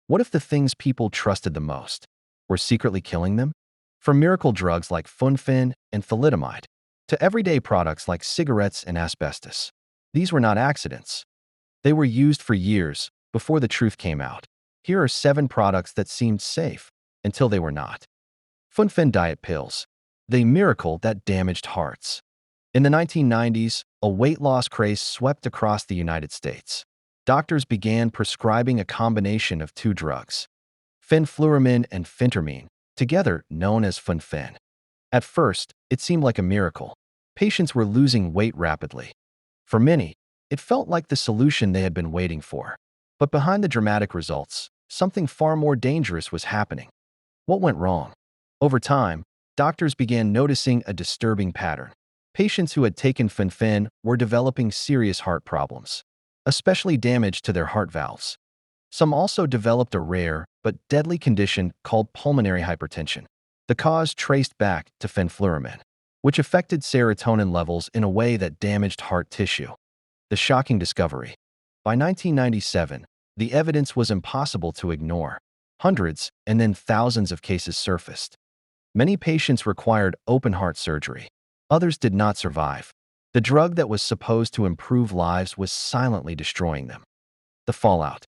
What if the things people trusted the most were secretly killing them? From miracle drugs like Funfen and Thalidomide to everyday products like cigarettes and asbestos. These were not accidents. They were used for years before the truth came out. Here are 7 products that seemed safe until they were not. Funfen diet pills, the miracle that damaged hearts. In the 1990s, a weight loss craze swept across the United States. Doctors began prescribing a combination of 2 drugs, fenfluramine and phentermine, together known as Funfen. At first, it seemed like a miracle. Patients were losing weight rapidly. For many, it felt like the solution they had been waiting for. But behind the dramatic results, something far more dangerous was happening. What went wrong? Over time, doctors began noticing a disturbing pattern. Patients who had taken Funfen were developing serious heart problems, especially damage to their heart valves. Some also developed a rare but deadly condition called pulmonary hypertension. The cause traced back to fenfluramine, which affected serotonin levels in a way that damaged heart tissue. The shocking discovery. By 1997, the evidence was impossible to ignore. Hundreds and then thousands of cases surfaced. Many patients required open-heart surgery. Others did not survive. The drug that was supposed to improve lives was silently destroying them. The fallout.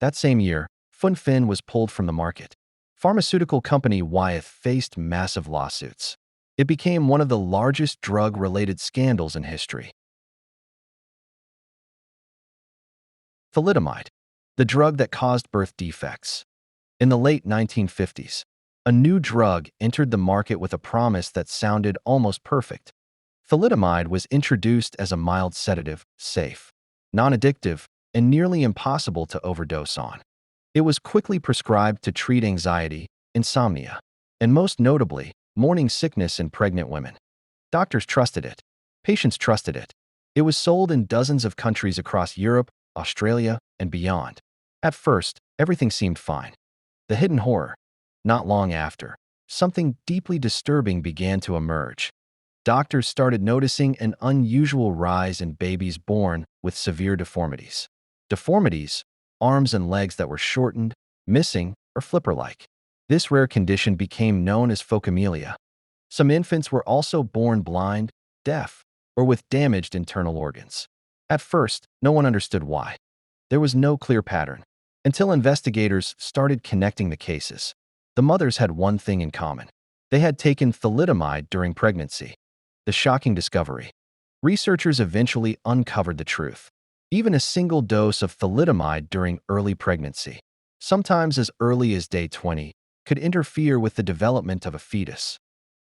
That same year, Funfen was pulled from the market. Pharmaceutical company Wyeth faced massive lawsuits. It became one of the largest drug-related scandals in history. Thalidomide, the drug that caused birth defects. In the late 1950s, a new drug entered the market with a promise that sounded almost perfect. Thalidomide was introduced as a mild sedative, safe, non-addictive, and nearly impossible to overdose on. It was quickly prescribed to treat anxiety, insomnia, and most notably, morning sickness in pregnant women. Doctors trusted it. Patients trusted it. It was sold in dozens of countries across Europe, Australia, and beyond. At first, everything seemed fine. The hidden horror. Not long after, something deeply disturbing began to emerge. Doctors started noticing an unusual rise in babies born with severe deformities. Deformities, arms and legs that were shortened, missing, or flipper-like. This rare condition became known as phocomelia. Some infants were also born blind, deaf, or with damaged internal organs. At first, no one understood why. There was no clear pattern, until investigators started connecting the cases. The mothers had one thing in common. They had taken thalidomide during pregnancy. The shocking discovery. Researchers eventually uncovered the truth. Even a single dose of thalidomide during early pregnancy, sometimes as early as day 20, could interfere with the development of a fetus.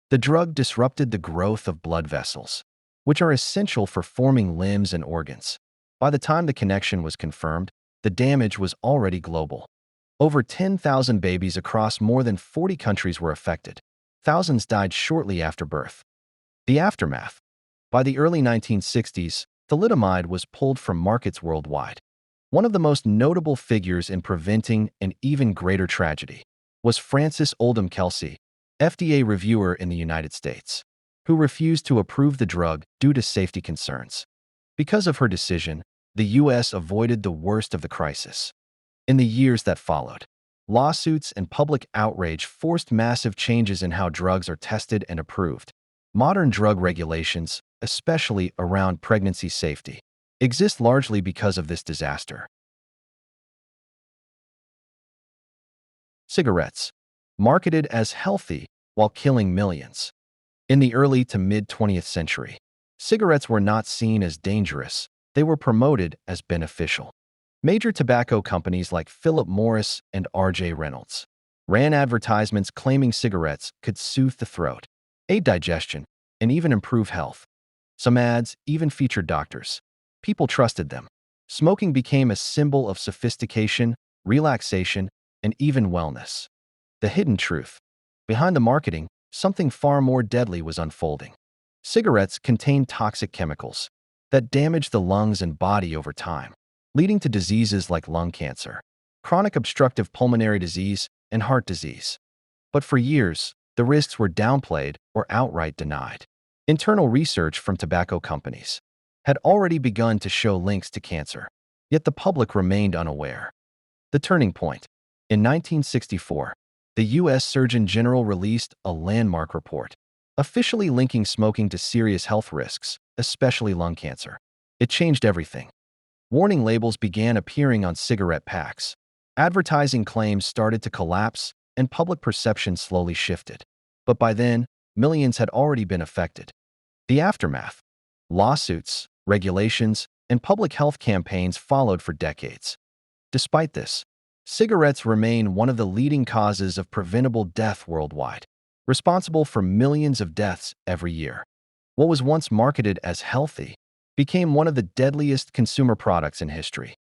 The drug disrupted the growth of blood vessels, which are essential for forming limbs and organs. By the time the connection was confirmed, the damage was already global. Over 10,000 babies across more than 40 countries were affected. Thousands died shortly after birth. The aftermath. By the early 1960s, thalidomide was pulled from markets worldwide. One of the most notable figures in preventing an even greater tragedy was Frances Oldham Kelsey, FDA reviewer in the United States, who refused to approve the drug due to safety concerns. Because of her decision, the U.S. avoided the worst of the crisis. In the years that followed, lawsuits and public outrage forced massive changes in how drugs are tested and approved. Modern drug regulations, especially around pregnancy safety, exist largely because of this disaster. Cigarettes, marketed as healthy while killing millions. In the early to mid-20th century, cigarettes were not seen as dangerous. They were promoted as beneficial. Major tobacco companies like Philip Morris and R.J. Reynolds ran advertisements claiming cigarettes could soothe the throat, aid digestion, and even improve health. Some ads even featured doctors. People trusted them. Smoking became a symbol of sophistication, relaxation, and even wellness. The hidden truth. Behind the marketing, something far more deadly was unfolding. Cigarettes contain toxic chemicals that damage the lungs and body over time, leading to diseases like lung cancer, chronic obstructive pulmonary disease, and heart disease. But for years, the risks were downplayed or outright denied. Internal research from tobacco companies had already begun to show links to cancer, yet the public remained unaware. The turning point. In 1964, the U.S. Surgeon General released a landmark report, officially linking smoking to serious health risks, especially lung cancer. It changed everything. Warning labels began appearing on cigarette packs. Advertising claims started to collapse, and public perception slowly shifted. But by then, millions had already been affected. The aftermath: lawsuits, regulations, and public health campaigns followed for decades. Despite this, cigarettes remain one of the leading causes of preventable death worldwide, responsible for millions of deaths every year. What was once marketed as healthy became one of the deadliest consumer products in history.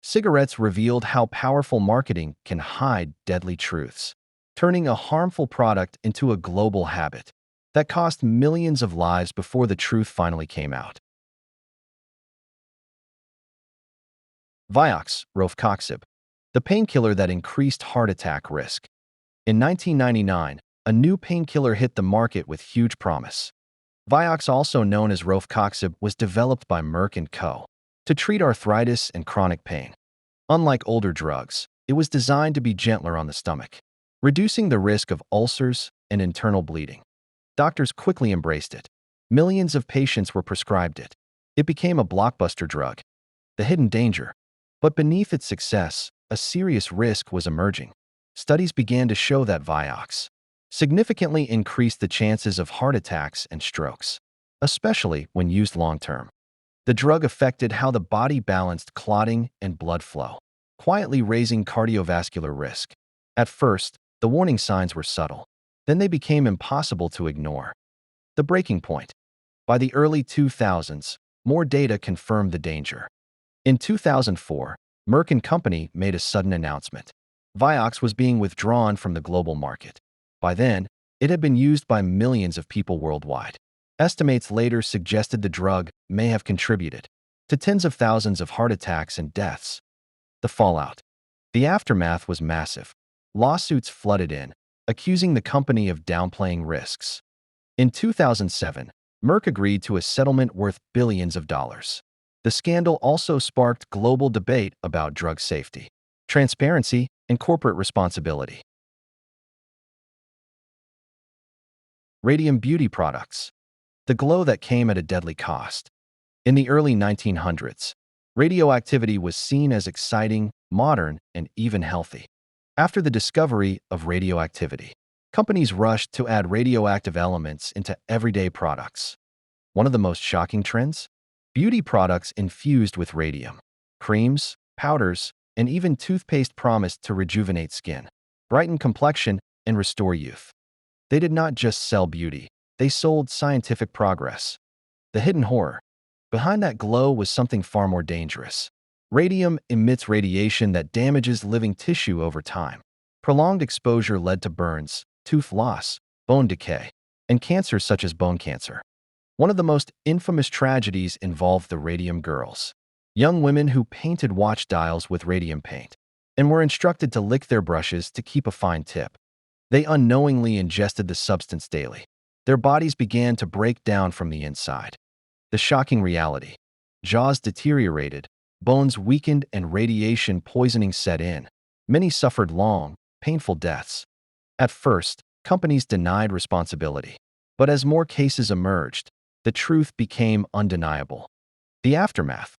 Cigarettes revealed how powerful marketing can hide deadly truths, turning a harmful product into a global habit that cost millions of lives before the truth finally came out. Vioxx, rofecoxib, the painkiller that increased heart attack risk. In 1999, a new painkiller hit the market with huge promise. Vioxx, also known as rofecoxib, was developed by Merck & Co. to treat arthritis and chronic pain. Unlike older drugs, it was designed to be gentler on the stomach, reducing the risk of ulcers and internal bleeding. Doctors quickly embraced it. Millions of patients were prescribed it. It became a blockbuster drug. The hidden danger. But beneath its success, a serious risk was emerging. Studies began to show that Vioxx significantly increased the chances of heart attacks and strokes, especially when used long-term. The drug affected how the body balanced clotting and blood flow, quietly raising cardiovascular risk. At first, the warning signs were subtle. Then they became impossible to ignore. The breaking point. By the early 2000s, more data confirmed the danger. In 2004, Merck & Company made a sudden announcement. Vioxx was being withdrawn from the global market. By then, it had been used by millions of people worldwide. Estimates later suggested the drug may have contributed to tens of thousands of heart attacks and deaths. The fallout. The aftermath was massive. Lawsuits flooded in, accusing the company of downplaying risks. In 2007, Merck agreed to a settlement worth billions of dollars. The scandal also sparked global debate about drug safety, transparency, and corporate responsibility. Radium beauty products. The glow that came at a deadly cost. In the early 1900s, radioactivity was seen as exciting, modern, and even healthy. After the discovery of radioactivity, companies rushed to add radioactive elements into everyday products. One of the most shocking trends? Beauty products infused with radium. Creams, powders, and even toothpaste promised to rejuvenate skin, brighten complexion, and restore youth. They did not just sell beauty, they sold scientific progress. The hidden horror. Behind that glow was something far more dangerous. Radium emits radiation that damages living tissue over time. Prolonged exposure led to burns, tooth loss, bone decay, and cancers such as bone cancer. One of the most infamous tragedies involved the radium girls, young women who painted watch dials with radium paint and were instructed to lick their brushes to keep a fine tip. They unknowingly ingested the substance daily. Their bodies began to break down from the inside. The shocking reality. Jaws deteriorated, bones weakened, and radiation poisoning set in. Many suffered long, painful deaths. At first, companies denied responsibility. But as more cases emerged, the truth became undeniable. The aftermath.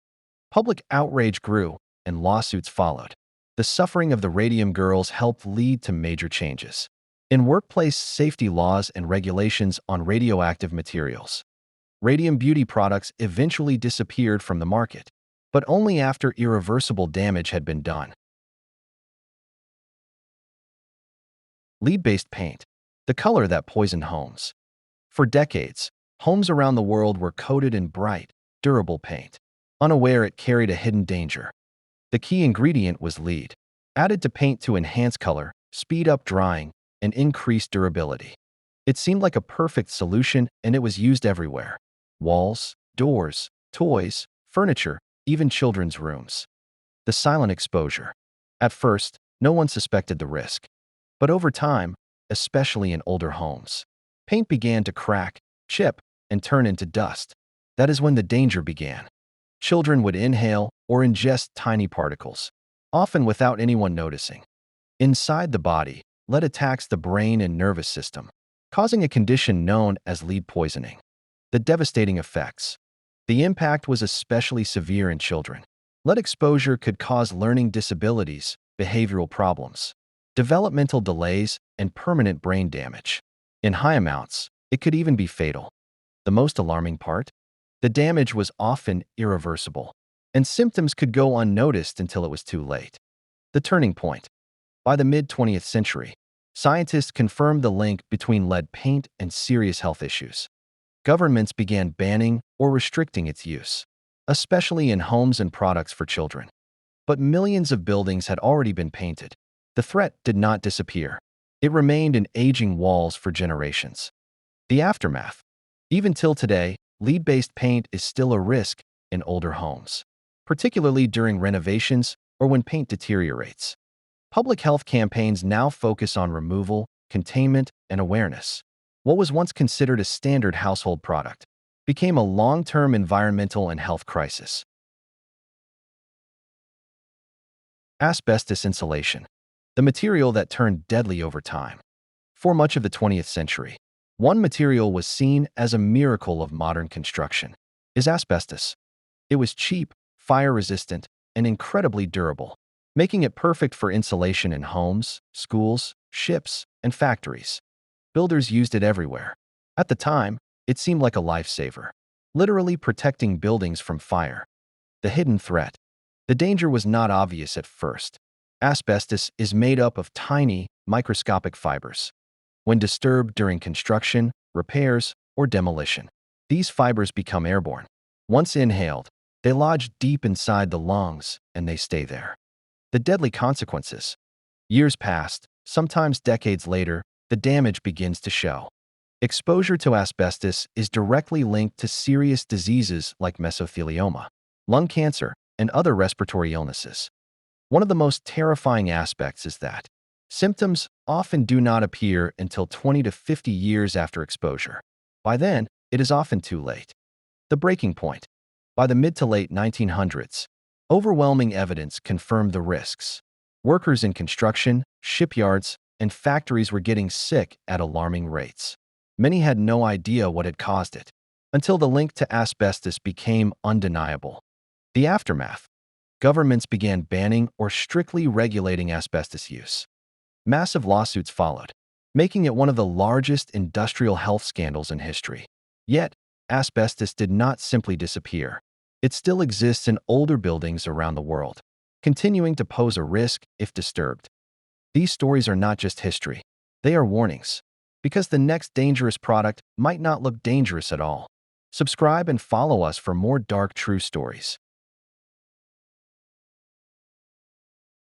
Public outrage grew, and lawsuits followed. The suffering of the radium girls helped lead to major changes in workplace safety laws and regulations on radioactive materials. Radium beauty products eventually disappeared from the market, but only after irreversible damage had been done. Lead-based paint, the color that poisoned homes. For decades, homes around the world were coated in bright, durable paint. Unaware it carried a hidden danger. The key ingredient was lead, added to paint to enhance color, speed up drying, and increase durability. It seemed like a perfect solution, and it was used everywhere. Walls, doors, toys, furniture, even children's rooms. The silent exposure. At first, no one suspected the risk. But over time, especially in older homes, paint began to crack, chip, and turn into dust. That is when the danger began. Children would inhale or ingest tiny particles, often without anyone noticing. Inside the body, lead attacks the brain and nervous system, causing a condition known as lead poisoning. The devastating effects. The impact was especially severe in children. Lead exposure could cause learning disabilities, behavioral problems, developmental delays, and permanent brain damage. In high amounts, it could even be fatal. The most alarming part? The damage was often irreversible, and symptoms could go unnoticed until it was too late. The turning point. By the mid-20th century, scientists confirmed the link between lead paint and serious health issues. Governments began banning or restricting its use, especially in homes and products for children. But millions of buildings had already been painted. The threat did not disappear. It remained in aging walls for generations. The aftermath. Even till today, lead-based paint is still a risk in older homes, particularly during renovations or when paint deteriorates. Public health campaigns now focus on removal, containment, and awareness. What was once considered a standard household product became a long-term environmental and health crisis. Asbestos insulation, the material that turned deadly over time. For much of the 20th century, one material was seen as a miracle of modern construction: is asbestos. It was cheap, fire-resistant, and incredibly durable, making it perfect for insulation in homes, schools, ships, and factories. Builders used it everywhere. At the time, it seemed like a lifesaver, literally protecting buildings from fire. The hidden threat. The danger was not obvious at first. Asbestos is made up of tiny, microscopic fibers. When disturbed during construction, repairs, or demolition, these fibers become airborne. Once inhaled, they lodge deep inside the lungs, and they stay there. The deadly consequences. Years passed, sometimes decades later, the damage begins to show. Exposure to asbestos is directly linked to serious diseases like mesothelioma, lung cancer, and other respiratory illnesses. One of the most terrifying aspects is that symptoms often do not appear until 20 to 50 years after exposure. By then, it is often too late. The breaking point. By the mid to late 1900s, overwhelming evidence confirmed the risks. Workers in construction, shipyards, and factories were getting sick at alarming rates. Many had no idea what had caused it, until the link to asbestos became undeniable. The aftermath. Governments began banning or strictly regulating asbestos use. Massive lawsuits followed, making it one of the largest industrial health scandals in history. Yet, asbestos did not simply disappear. It still exists in older buildings around the world, continuing to pose a risk if disturbed. These stories are not just history. They are warnings, because the next dangerous product might not look dangerous at all. Subscribe and follow us for more dark, true stories.